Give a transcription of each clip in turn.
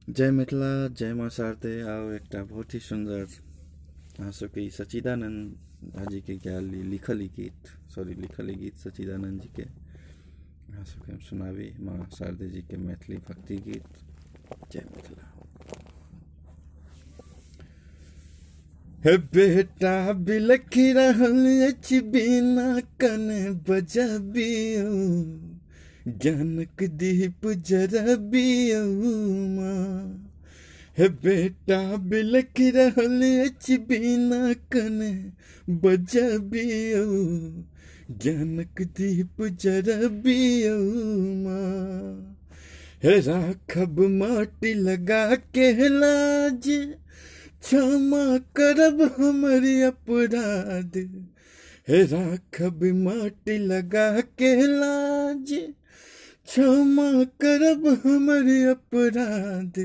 जय मिथिला जय माँ शारदे आओ एक बहुत ही सुंदर हाँसुकी सच्चिदानंद जी के गाली लिखल गीत लिखल गीत सच्चिदानंद जी के हाँसुके हम सुनावी माँ शारदे जी के मैथिली भक्ति गीत। जय मिथिला। हे बेटा बिलखी रहल अछि बिना कन बजबियो ज्ञानक दीप जरबियो माँ। हे बेटा बिलख रहल अछि बिना कन बजबियो ज्ञानक दीप जरबियो माँ। हे राखब माटी लगा के लाज क्षमा करब हमर अपराध। हे राखब माटी लगा के लाज क्षमा करब हमर अपराध।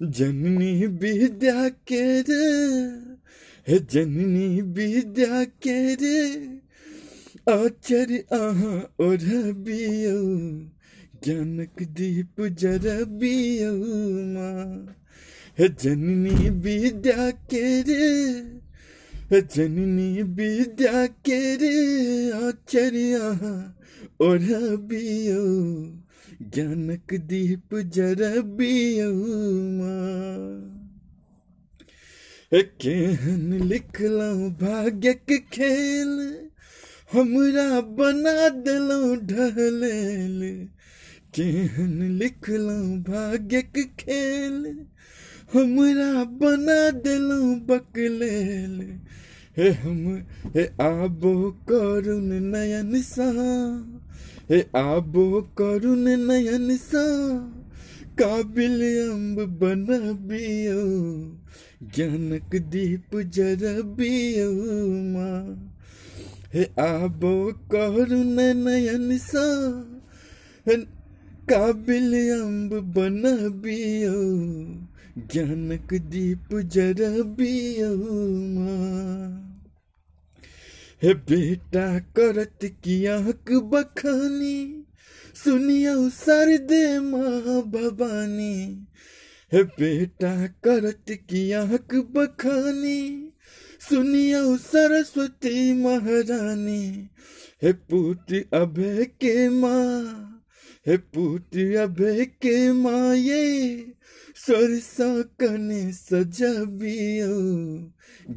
जननी विद्या के रे हे जननी विद्या के रे आचार्य अहाँ ओढ़बियो ज्ञानक दीप जरबियो माँ। हे जननी विद्या के रे हे जननी विद्या के रे आचार्य अहाँ ओढ़बियो ज्ञानक दीप जरबियो माँ। केहन लिखलहुँ भाग्यक खेल हमरा बना देलहुँ ढलेल। केहन लिखलहुँ भाग्यक खेल हमरा बना देलहुँ बकलेल। हे आबो करुण नयन सा हे आबो करुण नयन सा काबिल अम्ब बनबियो ज्ञानक दीप जरबियो माँ। हे आबो करुण नयन सा काबिल अम्ब बनबियो ज्ञानक दीप जरबियो माँ। हे बेटा करत कियाक बखानी सुनियो शारदे माँ भवानी। हे बेटा करत कियाक बखानी सुनियो सरस्वती महारानी। हे पुत्र अभय के माँ हे पुत्र अभय के माँ ये सरसा कने सजबियो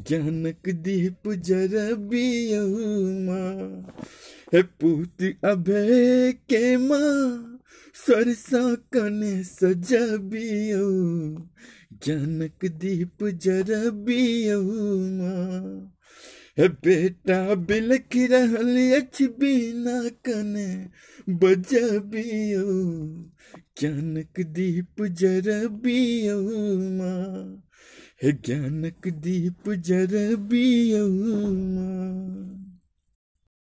ज्ञानक दीप जरबियो माँ। हे पुत्र अभय के माँ सरसा कने सजबियो ज्ञानक दीप जरबियो माँ। हे बेटा बिलख रहल अछि बिना कने बजबियो ज्ञानक दीप जरबियो माँ। हे ज्ञानक दीप जरबियो माँ।